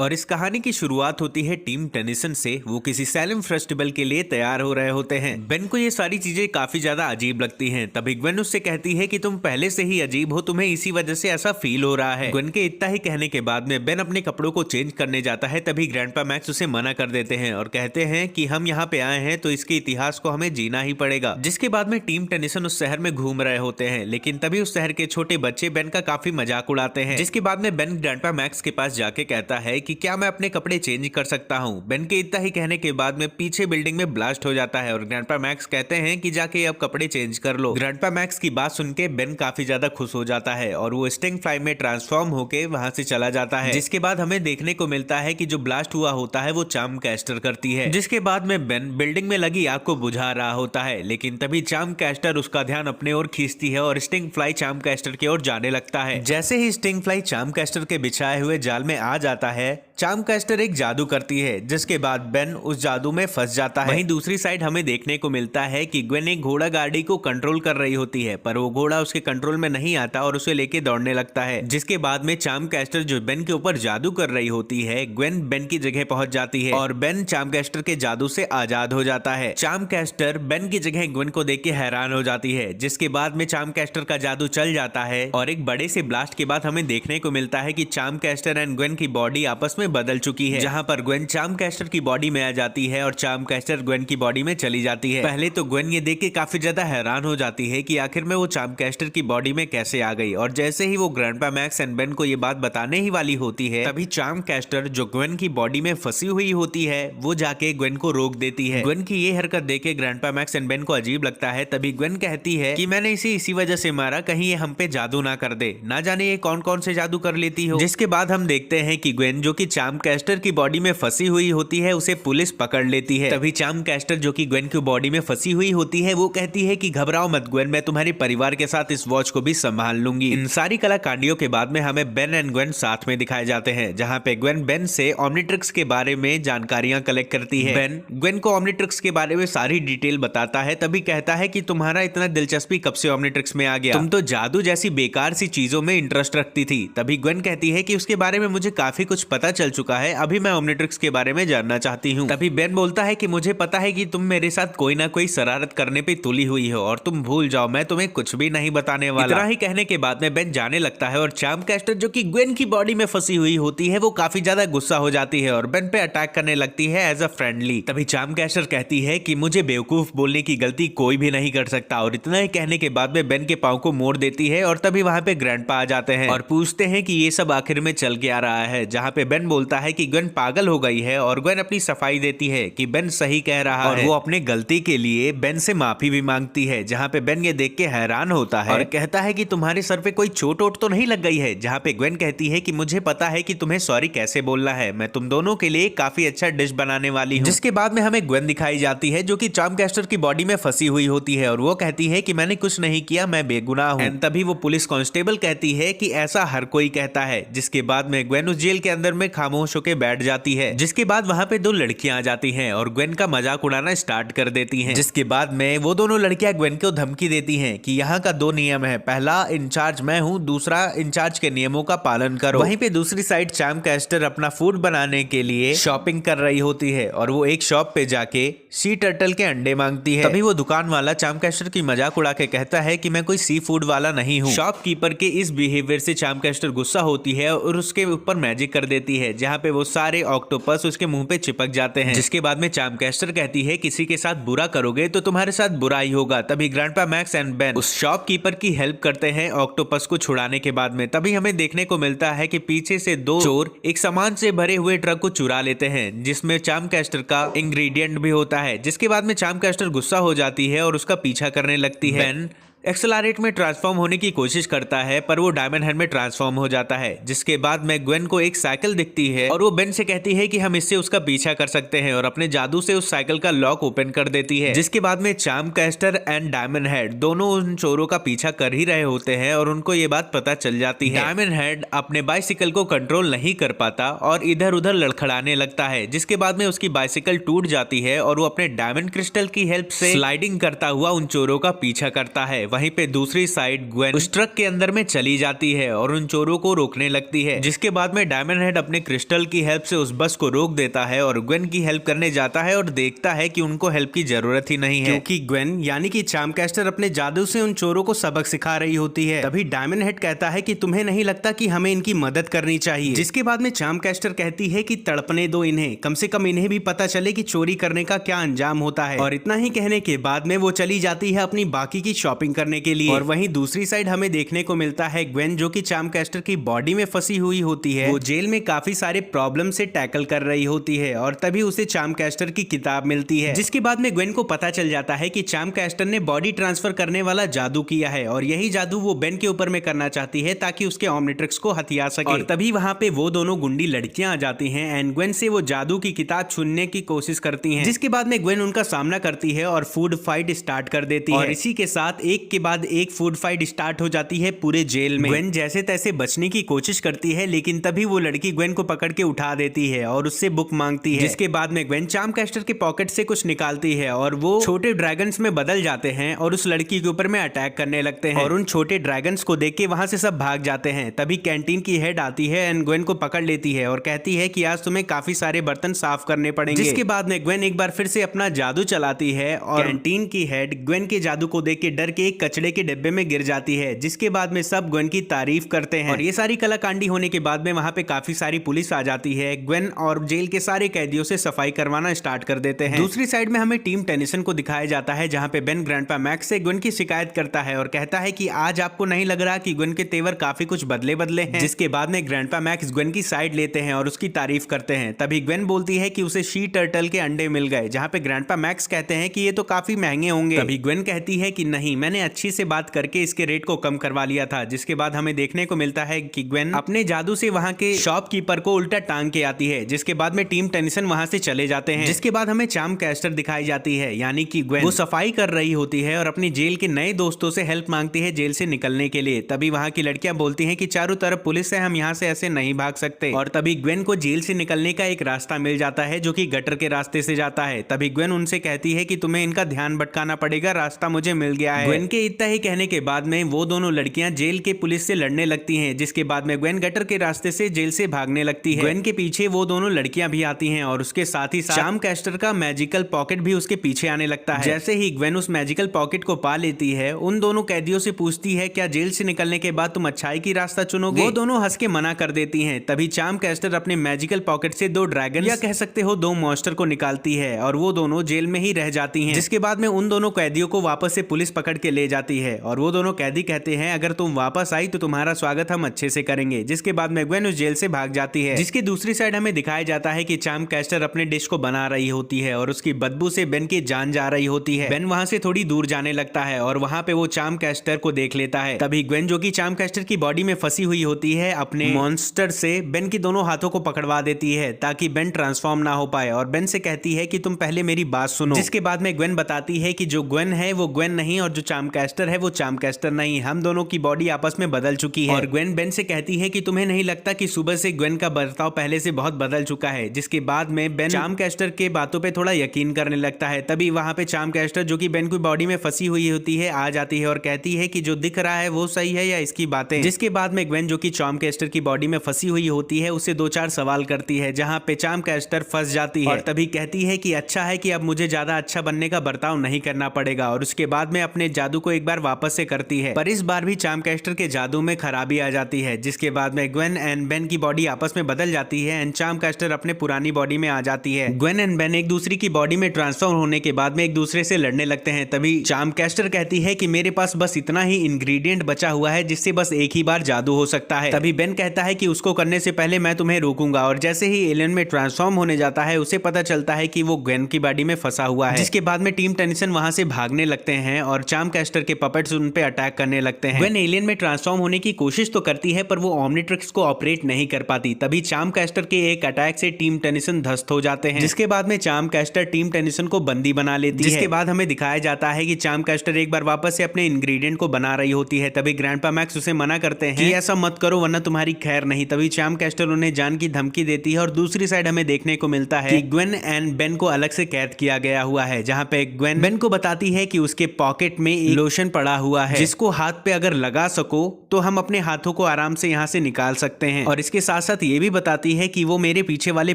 और इस कहानी की शुरुआत होती है टीम टेनिसन से। वो किसी सैलम फेस्टिवल के लिए तैयार हो रहे होते हैं। बेन को ये सारी चीजें काफी ज्यादा अजीब लगती हैं। तभी ग्वेन उससे कहती है कि तुम पहले से ही अजीब हो, तुम्हें इसी वजह से ऐसा फील हो रहा है। ग्वेन के इतना ही कहने के बाद में बेन अपने कपड़ों को चेंज करने जाता है। तभी ग्रैंडपा मैक्स उसे मना कर देते हैं और कहते हैं कि हम यहाँ पे आए हैं तो इसके इतिहास को हमें जीना ही पड़ेगा। जिसके बाद में टीम टेनिसन उस शहर में घूम रहे होते हैं, लेकिन तभी उस शहर के छोटे बच्चे बेन का काफी मजाक उड़ाते हैं। जिसके बाद में बेन ग्रैंडपा मैक्स के पास जाके कहता है कि क्या मैं अपने कपड़े चेंज कर सकता हूँ। बेन के इतना ही कहने के बाद में पीछे बिल्डिंग में ब्लास्ट हो जाता है और ग्रैंडपा मैक्स कहते हैं कि जाके अब कपड़े चेंज कर लो। ग्रैंडपा मैक्स की बात सुन के बेन काफी ज्यादा खुश हो जाता है और वो स्टिंग फ्लाई में ट्रांसफॉर्म होके वहां से चला जाता है। जिसके बाद हमें देखने को मिलता है कि जो ब्लास्ट हुआ होता है वो चार्म कैस्टर करती है। जिसके बाद में बेन बिल्डिंग में लगी आग को बुझा रहा होता है, लेकिन तभी चार्म कैस्टर उसका ध्यान अपने ओर खींचती है और स्टिंग फ्लाई चार्म कैस्टर की ओर जाने लगता है। जैसे ही स्टिंग फ्लाई चार्म कैस्टर के बिछाए हुए जाल में आ जाता है, चार्म कैस्टर एक जादू करती है, जिसके बाद बेन उस जादू में फंस जाता है। वहीं दूसरी साइड हमें देखने को मिलता है कि ग्वेन एक घोड़ा गाड़ी को कंट्रोल कर रही होती है, पर वो घोड़ा उसके कंट्रोल में नहीं आता और उसे लेके दौड़ने लगता है। जिसके बाद में चार्म कैस्टर जो बेन के ऊपर जादू कर रही होती है, ग्वेन बेन की जगह पहुंच जाती है और बेन चार्म कैस्टर के जादू से आजाद हो जाता है। चार्म कैस्टर बेन की जगह ग्वेन को देख के हैरान हो जाती है। जिसके बाद में चार्म कैस्टर का जादू चल जाता है और एक बड़े से ब्लास्ट के बाद हमें देखने को मिलता है कि चार्म कैस्टर एंड ग्वेन की बॉडी आपस में बदल चुकी है, जहां पर ग्वेन चार्म कैस्टर की बॉडी में आ जाती है और चार्म कैस्टर ग्वेन की बॉडी में चली जाती है। पहले तो ग्वेन ये देख के काफी ज्यादा हैरान हो जाती है कि आखिर में वो चार्म कैस्टर की बॉडी में कैसे आ गई, और जैसे ही वो ग्रैंडपा मैक्स एंड बेन को ये बात बताने ही वाली होती है, तभी चार्म कैस्टर जो ग्वेन की बॉडी में फंसी हुई होती है वो जाके ग्वेन को रोक देती है। ग्वेन की ये हरकत देख के ग्रैंडपा मैक्स एंड बेन को अजीब लगता है। तभी ग्वेन कहती है कि मैंने इसे इसी वजह से मारा, कहीं ये हम पे जादू ना कर दे, ना जाने ये कौन कौन से जादू कर लेती हो। जिसके बाद हम देखते हैं कि ग्वेन जो कि चार्म कैस्टर की बॉडी में फंसी हुई होती है उसे पुलिस पकड़ लेती है। तभी चार्म कैस्टर जो कि ग्वेन की बॉडी में फंसी हुई होती है वो कहती है कि घबराओ मत ग्वेन, मैं तुम्हारे परिवार के साथ इस वॉच को भी संभाल लूंगी। इन सारी कलाकांडियों के बाद में हमें बेन एंड ग्वेन साथ में दिखाए जाते हैं, जहां पे ग्वेन बेन से ओमनिट्रिक्स के बारे में जानकारियां कलेक्ट करती है। बेन ग्वेन को ओमनिट्रिक्स के बारे में सारी डिटेल बताता है। तभी कहता है कि तुम्हारा इतना दिलचस्पी कब से ओमनिट्रिक्स में आ गया, तुम तो जादू जैसी बेकार सी चीजों में इंटरेस्ट रखती थी। तभी ग्वेन कहती है कि उसके बारे में मुझे काफी कुछ पता चल चुका है, अभी मैं ओमनिट्रिक्स के बारे में जानना चाहती हूँ। तभी बेन बोलता है कि मुझे पता है कि तुम मेरे साथ कोई ना कोई शरारत करने पे तुली हुई हो और तुम भूल जाओ, मैं तुम्हें कुछ भी नहीं बताने वाला। इतना ही कहने के बाद में बेन जाने लगता है और चार्म कैस्टर जो कि ग्वेन की बॉडी में फंसी हुई होती है वो काफी ज्यादा गुस्सा हो जाती है और बेन पे अटैक करने लगती है एज अ फ्रेंडली। तभी चार्म कैस्टर कहती है कि मुझे बेवकूफ बोलने की गलती कोई भी नहीं कर सकता, और इतना ही कहने के बाद में बेन के पांव को मोड़ देती है और तभी वहां पे ग्रैंडपा आ जाते हैं और पूछते हैं कि ये सब आखिर में चल के आ रहा है। जहां पे बेन बोलता है कि ग्वेन पागल हो गई है और ग्वेन अपनी सफाई देती है कि बेन सही कह रहा है और वो अपने गलती के लिए बेन से माफी भी मांगती है। जहां पे बेन ये देख के हैरान होता है और कहता है कि तुम्हारे सर पे कोई चोट वोट तो नहीं लग गई है। जहां पे ग्वेन कहती है कि मुझे पता है कि तुम्हें सॉरी कैसे बोलना है, मैं तुम दोनों के लिए काफी अच्छा डिश बनाने वाली हूँ। जिसके बाद में हमें ग्वेन दिखाई जाती है जो कि चार्म कैस्टर की बॉडी में फंसी हुई होती है और वो कहती है कि मैंने कुछ नहीं किया, मैं बेगुनाह हूँ। तभी वो पुलिस कांस्टेबल कहती है कि ऐसा हर कोई कहता है। जिसके बाद में ग्वेन उस जेल के अंदर में खामोश होकर बैठ जाती है। जिसके बाद वहां पे दो लड़कियां आ जाती हैं और ग्वेन का मजाक उड़ाना स्टार्ट कर देती हैं। जिसके बाद में वो दोनों लड़कियां ग्वेन को धमकी देती हैं कि यहाँ का दो नियम है, पहला इंचार्ज मैं हूँ, दूसरा इंचार्ज के नियमों का पालन करो। वहीं पे दूसरी साइड चार्म कैस्टर अपना फूड बनाने के लिए शॉपिंग कर रही होती है और वो एक शॉप पे जाके सी टर्टल के अंडे मांगती है। तभी वो दुकान वाला चार्म कैस्टर की मजाक उड़ा के कहता है कि मैं कोई सी फूड वाला नहीं हूँ। शॉपकीपर के इस बिहेवियर से चार्म कैस्टर गुस्सा होती है और उसके ऊपर मैजिक कर देती है, जहाँ पे वो सारे ऑक्टोपस उसके मुंह पे चिपक जाते हैं। जिसके बाद में चार्म कैस्टर कहती है किसी के साथ बुरा करोगे तो तुम्हारे साथ बुरा ही होगा। तभी ग्रैंडपा मैक्स एंड बेन उस शॉपकीपर की हेल्प करते हैं ऑक्टोपस को छुड़ाने के बाद में। तभी हमें देखने को मिलता है कि पीछे से दो चोर एक सामान से भरे हुए ट्रक को चुरा लेते हैं, जिसमें चार्म कैस्टर का इंग्रेडिएंट भी होता है। जिसके बाद में चार्म कैस्टर गुस्सा हो जाती है और उसका पीछा करने लगती है। बेन एक्सेलरेट में ट्रांसफॉर्म होने की कोशिश करता है पर वो डायमंड हेड में ट्रांसफॉर्म हो जाता है। जिसके बाद में ग्वेन को एक साइकिल दिखती है और वो बेन से कहती है कि हम इससे उसका पीछा कर सकते हैं और अपने जादू से उस साइकिल का लॉक ओपन कर देती है। जिसके बाद में charm castor and diamond head दोनों उन चोरों का पीछा कर ही रहे होते हैं और उनको ये बात पता चल जाती है। डायमंड हेड अपने बाइसिकल को कंट्रोल नहीं कर पाता और इधर उधर लड़खड़ाने लगता है। जिसके बाद में उसकी बाइसिकल टूट जाती है और वो अपने डायमंड क्रिस्टल की हेल्प से स्लाइडिंग करता हुआ उन चोरों का पीछा करता है। वहीं पे दूसरी साइड ग्वेन उस ट्रक के अंदर में चली जाती है और उन चोरों को रोकने लगती है, जिसके बाद में डायमंड हेड अपने क्रिस्टल की हेल्प से उस बस को रोक देता है और ग्वेन की हेल्प करने जाता है और देखता है कि उनको हेल्प की जरूरत ही नहीं है, क्योंकि ग्वेन यानी कि चार्मकास्टर अपने जादू से उन चोरों को सबक सिखा रही होती है। तभी डायमंड हेड कहता है कि तुम्हें नहीं लगता कि हमें इनकी मदद करनी चाहिए, जिसके बाद में चार्मकास्टर कहती है कि तड़पने दो इन्हें, कम से कम इन्हें भी पता चले कि चोरी करने का क्या अंजाम होता है। और इतना ही कहने के बाद में वो चली जाती है अपनी बाकी की शॉपिंग करने के लिए। और वहीं दूसरी साइड हमें देखने को मिलता है ग्वेन जो कि चार्मकास्टर की बॉडी में फंसी हुई होती है, वो जेल में काफी सारे प्रॉब्लम से टैकल कर रही होती है और तभी उसे चार्मकास्टर की किताब मिलती है, जिसके बाद में ग्वेन को पता चल जाता है कि चार्मकास्टर ने बॉडी ट्रांसफर करने वाला जादू किया है और यही जादू वो बेन के ऊपर में करना चाहती है ताकि उसके ओमनिट्रिक्स को हथिया सके। और तभी वहां पे वो दोनों गुंडी लड़कियां आ जाती हैं एंड ग्वेन से वो जादू की किताब छीनने की कोशिश करती हैं, जिसके बाद में ग्वेन उनका सामना करती है और फूड फाइट स्टार्ट कर देती है। और इसी के साथ एक के बाद एक फूड फाइट स्टार्ट हो जाती है पूरे जेल में। ग्वेन जैसे तैसे बचने की कोशिश करती है, लेकिन तभी वो लड़की ग्वेन को पकड़ के उठा देती है और उससे बुक मांगती है, जिसके बाद में ग्वेन चार्मकास्टर के पॉकेट से कुछ निकालती है और वो छोटे ड्रैगन्स में बदल जाते हैं और उस लड़की के ऊपर में अटैक करने लगते हैं। और उन छोटे ड्रैगन्स को देख के वहां से सब भाग जाते हैं। तभी कैंटीन की हेड आती है एंड ग्वेन को पकड़ लेती है और कहती है कि आज तुम्हें काफी सारे बर्तन साफ करने पड़ेंगे, जिसके बाद में ग्वेन एक बार फिर से अपना जादू चलाती है और कैंटीन की हेड ग्वेन के जादू को देख के डर के एक कचड़े के डिब्बे में गिर जाती है, जिसके बाद में सब ग्वेन की तारीफ करते हैं। और ये सारी कलाकांडी होने के बाद में वहां पे काफी सारी पुलिस आ जाती है। ग्वेन और जेल के सारे कैदियों से सफाई करवाना स्टार्ट कर देते हैं। दूसरी साइड में हमें टीम टेनिसन को दिखाया जाता है, जहां पे बेन ग्रैंडपा मैक्स से ग्वेन की शिकायत करता है और कहता है कि आज आपको नहीं लग रहा कि ग्वेन के तेवर काफी कुछ बदले हैं, जिसके बाद में ग्रैंडपा मैक्स ग्वेन की साइड लेते हैं और उसकी तारीफ करते हैं। तभी ग्वेन बोलती है कि उसे शी टर्टल के अंडे मिल गए, जहां पे ग्रैंडपा मैक्स कहते हैं कि ये तो काफी महंगे होंगे। तभी ग्वेन कहती है कि नहीं, मैंने अच्छी से बात करके इसके रेट को कम करवा लिया था, जिसके बाद हमें देखने को मिलता है कि ग्वेन अपने जादू से वहां के शॉपकीपर को उल्टा टांग के आती है, जिसके बाद में टीम टेनिसन वहां से चले जाते हैं। जिसके बाद हमें चार्मकास्टर दिखाई जाती है, यानी कि ग्वेन वो सफाई कर रही होती है और अपनी जेल के नए दोस्तों से हेल्प मांगती है जेल से निकलने के लिए। तभी वहां की लड़कियां बोलती हैं कि चारों तरफ पुलिस है, हम यहाँ से ऐसे नहीं भाग सकते। और तभी ग्वेन को जेल से निकलने का एक रास्ता मिल जाता है जो कि गटर के रास्ते से जाता है। तभी ग्वेन उनसे कहती है कि तुम्हें इनका ध्यान भटकाना पड़ेगा, रास्ता मुझे मिल गया है। ग्वेन के इतना ही कहने के बाद में वो दोनों लड़कियां जेल के पुलिस से लड़ने लगती हैं, जिसके बाद में ग्वेन गटर के रास्ते से जेल से भागने लगती है। ग्वेन के पीछे वो दोनों लड़कियां भी आती हैं और उसके साथ ही चार्मकास्टर का मैजिकल पॉकेट भी उसके पीछे आने लगता है। जैसे ही ग्वेन उस मैजिकल पॉकेट को पा लेती है, उन दोनों कैदियों से पूछती है क्या जेल से निकलने के बाद तुम अच्छाई की रास्ता चुनोगे? वो दोनों हंस के मना कर देती हैं। तभी चार्मकास्टर अपने मैजिकल पॉकेट से 2 ड्रैगन या कह सकते हो 2 मॉन्स्टर को निकालती है और वो दोनों जेल में ही रह जाती हैं, जिसके बाद में उन दोनों कैदियों को वापस से पुलिस पकड़ के ले जाती है और वो दोनों कैदी कहते हैं अगर तुम वापस आई तो तुम्हारा स्वागत हम अच्छे से करेंगे। जिसके बाद में ग्वेन उस जेल से भाग जाती है। जिसकी दूसरी साइड हमें दिखाया जाता है कि चार्मकास्टर अपने डिश को बना रही होती है और उसकी बदबू से बेन की जान जा रही होती है। बेन वहां से थोड़ी दूर जाने लगता है और वहां पे वो चार्मकास्टर को देख लेता है। तभी ग्वेन जो कि चार्मकास्टर की बॉडी में फंसी हुई होती है, अपने मॉन्स्टर से बेन की दोनों हाथों को पकड़वा देती है ताकि बेन ट्रांसफॉर्म ना हो पाए और बेन से कहती है कि तुम पहले मेरी बात सुनो। जिसके बाद में ग्वेन बताती है कि जो ग्वेन है वो ग्वेन नहीं और जो चार्मकास्टर है वो चार्मकास्टर नहीं, हम दोनों की बॉडी आपस में बदल चुकी है। और ग्वेन बेन से कहती है कि तुम्हें नहीं लगता कि सुबह से ग्वेन का बर्ताव पहले से बहुत बदल चुका है। जिसके बाद में बेन चार्मकास्टर के बातों पे थोड़ा यकीन करने लगता है। तभी वहां पे चार्मकास्टर जो कि बेन की बॉडी में फंसी हुई होती है आ जाती है और कहती है कि जो दिख रहा है वो सही है या इसकी बातें। जिसके बाद में ग्वेन जो कि चार्मकास्टर की बॉडी में फंसी हुई होती है उससे 2-4 सवाल करती है, जहां पे चार्मकास्टर फंस जाती है और तभी कहती है कि अच्छा है कि अब मुझे ज्यादा अच्छा बनने का बर्ताव नहीं करना पड़ेगा। और उसके बाद में अपने जादू को एक बार वापस से करती है, पर इस बार भी चार्मकास्टर के जादू में खराबी आ जाती है। जिसके बाद में ग्वेन एंड बेन की बॉडी आपस में बदल जाती है एंड चार्मकास्टर अपने पुरानी बॉडी में आ जाती है। ग्वेन एंड बेन एक दूसरे की बॉडी में ट्रांसफॉर्म होने के बाद में एक दूसरे से लड़ने लगते हैं। तभी चार्मकास्टर कहती है कि मेरे पास बस इतना ही इंग्रेडिएंट बचा हुआ है जिससे बस एक ही बार जादू हो सकता है। तभी बेन कहता है कि उसको करने से पहले मैं तुम्हें रोकूंगा। और जैसे ही एलियन में ट्रांसफॉर्म होने जाता है उसे पता चलता है कि वो ग्वेन की बॉडी में फंसा हुआ है। जिसके बाद में टीम टेनिसन वहां से भागने लगते हैं और चार्मकास्टर के पपेट्स उन पे अटैक करने लगते हैं। ग्वेन एलियन में ट्रांसफॉर्म होने की कोशिश तो करती है पर वो ओमनिट्रिक्स को ऑपरेट नहीं कर पाती। तभी चार्मकास्टर के एक अटैक से टीम टेनिसन ध्वस्त हो जाते हैं। जिसके बाद में चार्मकास्टर टीम टेनिसन को बंदी बना लेती है। जिसके बाद हमें दिखाया जाता है कि चार्मकास्टर एक बार वापस से अपने इंग्रेडिएंट को बना रही होती है। तभी ग्रैंडपा मैक्स उसे मना करते हैं कि ऐसा मत करो वरना तुम्हारी खैर नहीं। तभी चार्मकास्टर उन्हें जान की धमकी देती है और दूसरी साइड हमें देखने को मिलता है कि ग्वेन एंड बेन को अलग से कैद किया गया हुआ है, जहां पे ग्वेन बेन को बताती है कि उसके पॉकेट में एक लोशन पड़ा हुआ है जिसको हाथ पे अगर लगा सको तो हम अपने हाथों को आराम से यहाँ से निकाल सकते हैं। और इसके साथ साथ ये भी बताती है कि वो मेरे पीछे वाले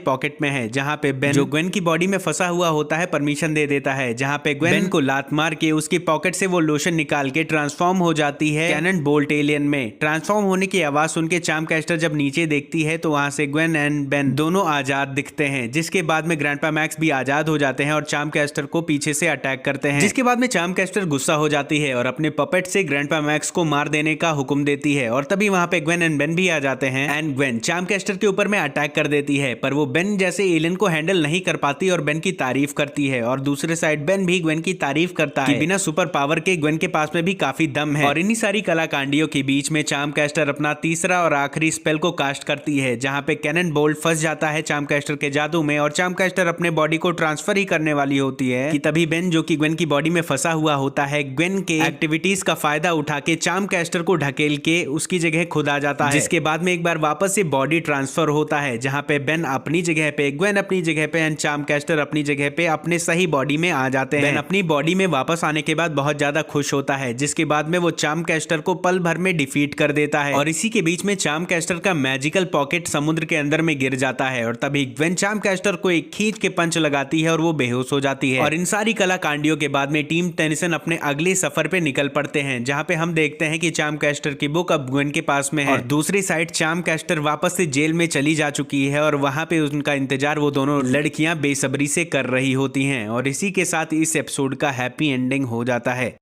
पॉकेट में है, जहाँ पे बेन जो ग्वेन की बॉडी में फंसा हुआ होता है परमिशन दे देता है, जहाँ पे ग्वेन को लात मार के उसकी पॉकेट से वो लोशन निकाल के ट्रांसफॉर्म हो जाती है कैनन बोल्ट एलियन में। ट्रांसफॉर्म होने की आवाज सुन के चार्म कैस्टर जब नीचे देखती है तो वहां से ग्वेन एंड बेन दोनों आजाद दिखते हैं, जिसके बाद में ग्रैंडपा मैक्स भी आजाद हो जाते हैं और चार्म कैस्टर को पीछे से अटैक करते हैं। जिसके बाद में चार्म कैस्टर गुस्सा हो जाती है और अपने पपेट से ग्रैंडपा मैक्स को मार देने का हुक्म देती है। और तभी वहां पे ग्वेन एंड बेन भी आ जाते हैं एंड ग्वेन चार्म कैस्टर के ऊपर में अटैक कर देती है, पर वो बेन जैसे एलियन को हैंडल नहीं कर पाती और बेन की तारीफ करती है। और दूसरे साइड बेन भी ग्वेन की तारीफ करता है कि बिना सुपर पावर के ग्वेन के पास में भी काफी दम है। और इन्हीं सारी कलाकांडियों के बीच में चार्म कैस्टर अपना तीसरा और आखिरी स्पेल को कास्ट करती है, जहां पे कैनन बोल्ट फंस जाता है चार्म कैस्टर के जादू में और चार्म कैस्टर अपने बॉडी को ट्रांसफर ही करने वाली होती है कि तभी बेन जो कि ग्वेन की बॉडी में फंसा हुआ होता है, ग्वेन के एक्टिविटीज का फायदा उठा के चार्म कैस्टर को ढकेल के उसकी जगह खुद आ जाता है। जिसके बाद में एक बार वापस से बॉडी ट्रांसफर होता है, जहां पे बेन अपनी जगह पे, ग्वेन अपनी जगह पे एंड चार्म कैस्टर अपनी जगह पे अपने सही बॉडी में आ जाते हैं। बेन अपनी बॉडी में वापस आने के बाद बहुत ज्यादा खुश होता है, जिसके बाद में वो चार्म कैस्टर को पल भर में डिफीट कर देता है। और इसी के बीच में चार्म कैस्टर का मैजिकल पॉकेट समुद्र के अंदर में गिर जाता है और तभी ग्वेन चार्म कैस्टर को एक खींच के पंच लगाती है और वो बेहोश हो जाती है। और इन सारी कलाकांडियों के बाद में टीम टेनिसन अपने अगले सफर पे निकल पड़ते हैं, जहां पे हम देखते हैं कि चार्म कैस्टर की बुक अब ग्वेन के पास में है और दूसरी साइड चार्म कैस्टर वापस से जेल में चली जा चुकी है और वहां पे उनका इंतजार वो दोनों लड़कियां बेसब्री से कर रही होती हैं। और इसी के साथ इस एपिसोड का हैप्पी एंडिंग हो जाता है।